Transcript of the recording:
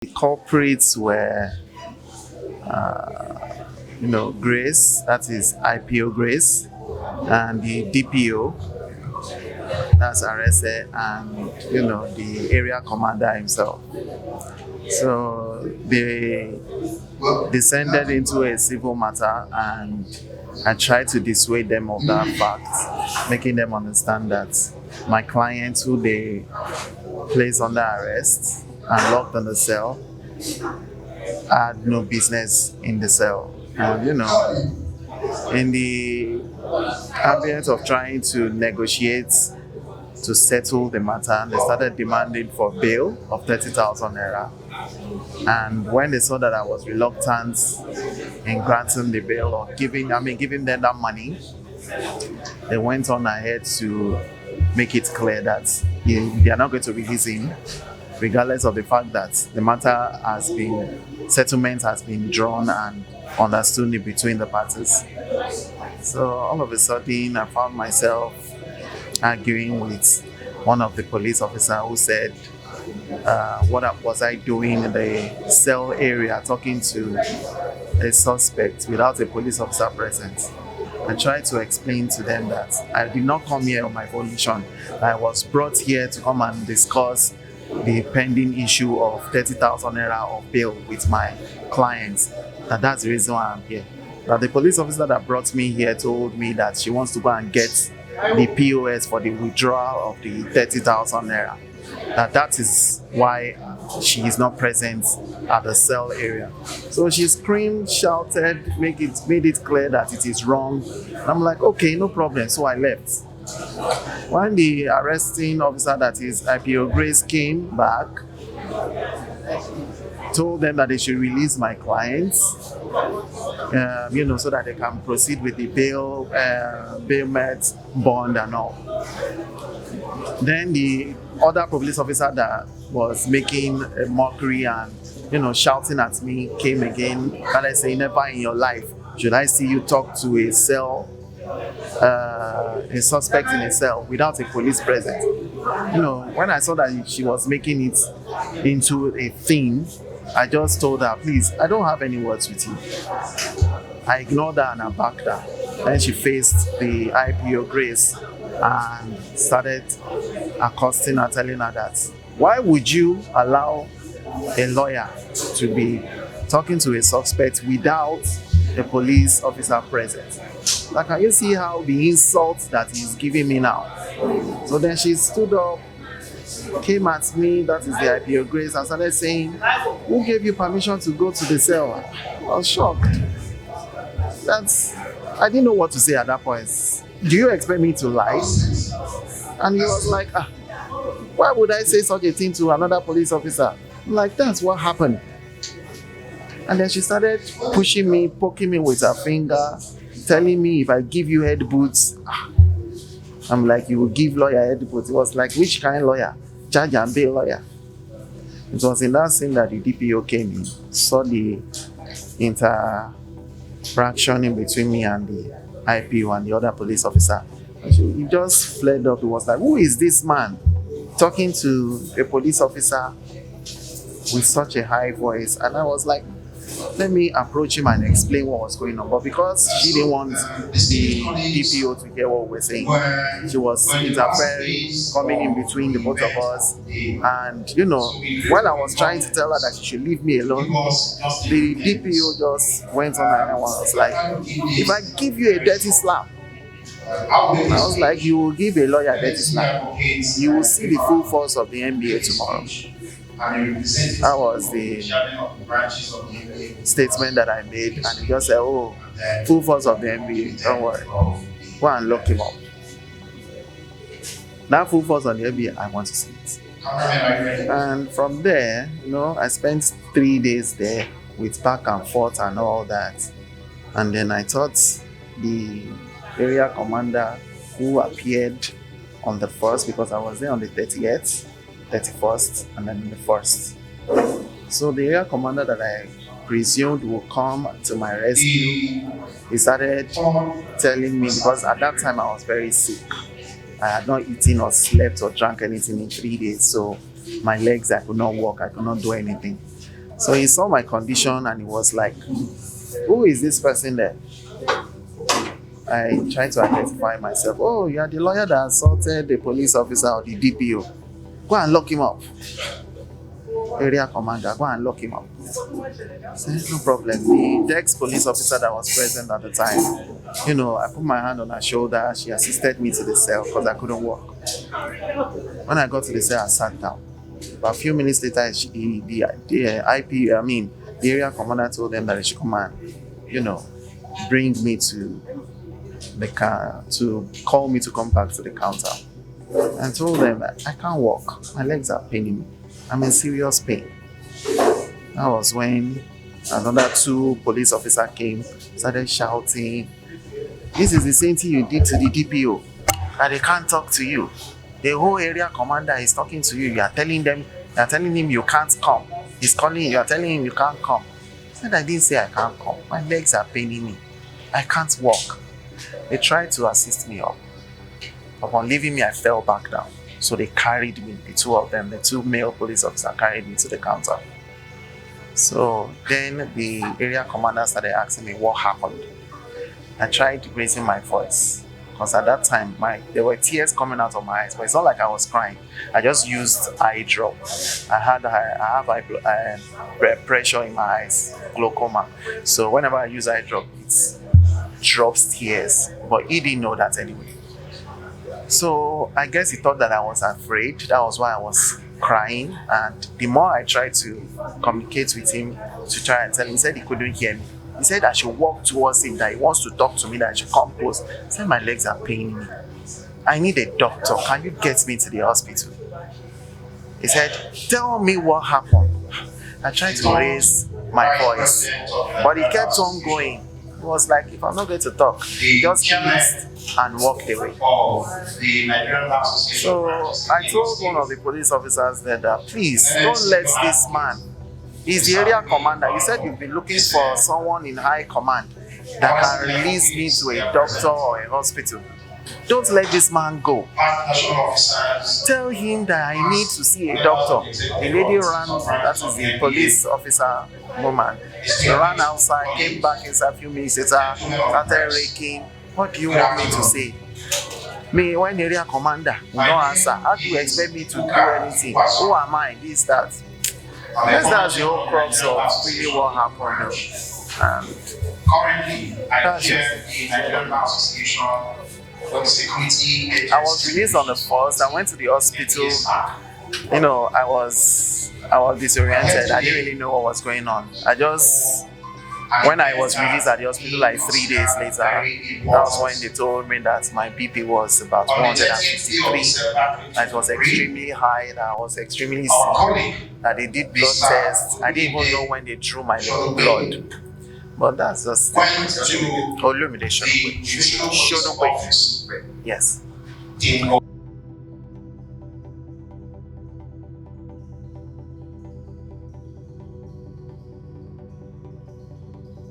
The culprits were, Grace, that is IPO Grace, and the DPO, that's arrested, and the area commander himself. So they descended into a civil matter, and I tried to dissuade them of that fact, making them understand that my clients, who they placed under arrest and locked in the cell, had no business in the cell. And in the ambience of trying to negotiate to settle the matter, they started demanding for bail of 30,000 naira. And when they saw that I was reluctant in granting the bail or giving them that money, they went on ahead to make it clear that they are not going to release him, regardless of the fact that settlement has been drawn and understood between the parties. So all of a sudden, I found myself arguing with one of the police officers who said, what was I doing in the cell area talking to a suspect without a police officer present? I tried to explain to them that I did not come here on my volition. I was brought here to come and discuss the pending issue of 30,000 naira of bail with my clients. That's the reason why I'm here. That the police officer that brought me here told me that she wants to go and get the POS for the withdrawal of the 30,000 naira. That is why she is not present at the cell area. So she screamed, shouted, made it clear that it is wrong. I'm like, okay, no problem. So I left. When the arresting officer, that is IPO Grace, came back, told them that they should release my clients, so that they can proceed with the bailment bond and all. Then the other police officer that was making a mockery and shouting at me came again, and I say, never in your life should I see you talk to a suspect in a cell without a police present. When I saw that she was making it into a thing, I just told her, please, I don't have any words with you. I ignored her and I backed her. Then she faced the IPO Grace and started accosting her, telling her that, why would you allow a lawyer to be talking to a suspect without a police officer present? Like, can you see how the insult that he's giving me now? So then she stood up, came at me, that is the IPO Grace, and started saying, who gave you permission to go to the cell? I was shocked. I didn't know what to say at that point. Do you expect me to lie? And he was like, why would I say such a thing to another police officer? I'm like, that's what happened. And then she started pushing me, poking me with her finger, telling me if I give you head boots. I'm like, you will give lawyer head boots. It was like, which kind of lawyer? Charge and bail lawyer. It was in that scene that the DPO came in, saw the interaction in between me and the IPO and the other police officer. He just flared up. He was like, who is this man talking to a police officer with such a high voice? And I was like, let me approach him and explain what was going on. But because she didn't want the DPO to hear what we were saying, she was interfering, coming in between the both of us. And, while I was trying to tell her that she should leave me alone, the DPO just went on and was like, if I give you a dirty slap, I was like, you will give a lawyer a dirty slap. You will see the full force of the NBA tomorrow. That was the statement that I made, and he just said, oh, full force of the NBA, don't worry, go and lock him up. That full force on the NBA, I want to see it. And from there, I spent 3 days there with back and forth and all that. And then I thought the area commander who appeared on the 1st, because I was there on the 30th, 31st, and then the 1st. So the area commander that I presumed would come to my rescue, he started telling me, because at that time I was very sick. I had not eaten or slept or drank anything in 3 days, so my legs, I could not walk, I could not do anything. So he saw my condition and he was like, who is this person there? I tried to identify myself. Oh, you are the lawyer that assaulted the police officer or the DPO. Go and lock him up. Area commander, go and lock him up. I said, no problem. The ex-police officer that was present at the time, I put my hand on her shoulder. She assisted me to the cell because I couldn't walk. When I got to the cell, I sat down. But a few minutes later, the area commander told them that they should come and, bring me to the car, to call me to come back to the counter. And told them, I can't walk. My legs are paining me. I'm in serious pain. That was when another 2 police officers came, started shouting, this is the same thing you did to the DPO, that they can't talk to you. The whole area commander is talking to you. You are telling him you can't come. He's calling you, are telling him you can't come. I said, I didn't say I can't come. My legs are paining me. I can't walk. They tried to assist me up. Upon leaving me, I fell back down. So they carried me, the 2 of them, the 2 male police officers carried me to the counter. So then the area commander started asking me what happened. I tried raising my voice because at that time there were tears coming out of my eyes, but it's not like I was crying. I just used eye drop. I have high pressure in my eyes, glaucoma. So whenever I use eye drop, it drops tears. But he didn't know that anyway. So I guess he thought that I was afraid. That was why I was crying. And the more I tried to communicate with him, to try and tell him, he said he couldn't hear me. He said I should walk towards him, that he wants to talk to me, that I should come close. He said my legs are paining me. I need a doctor. Can you get me to the hospital? He said, tell me what happened. I tried to raise my voice, but he kept on going. He was like, if I'm not going to talk, he just finished and walked away. So I told one of the police officers that please don't let this man, he's the area commander. You said you've been looking for someone in high command that can release me to a doctor or a hospital. Don't let this man go. Tell him that I need to see a doctor. The lady ran, that is the police officer woman. She ran outside, came back inside a few minutes later, started raking. What do you want me to say? Me, when area commander will not answer, how do you expect me to do anything? Who am I? This, that. That's the whole crux of really what happened. And currently, I chair the Nigerian Bar Association for the security agency. I was released on the 1st. I went to the hospital. I was disoriented. I didn't really know what was going on. When I was released at the hospital like 3 days later, that was when they told me that my BP was about 153, that it was extremely high, that I was extremely sick, that they did blood tests. I didn't even know when they drew my blood. But that's just illumination. Yes.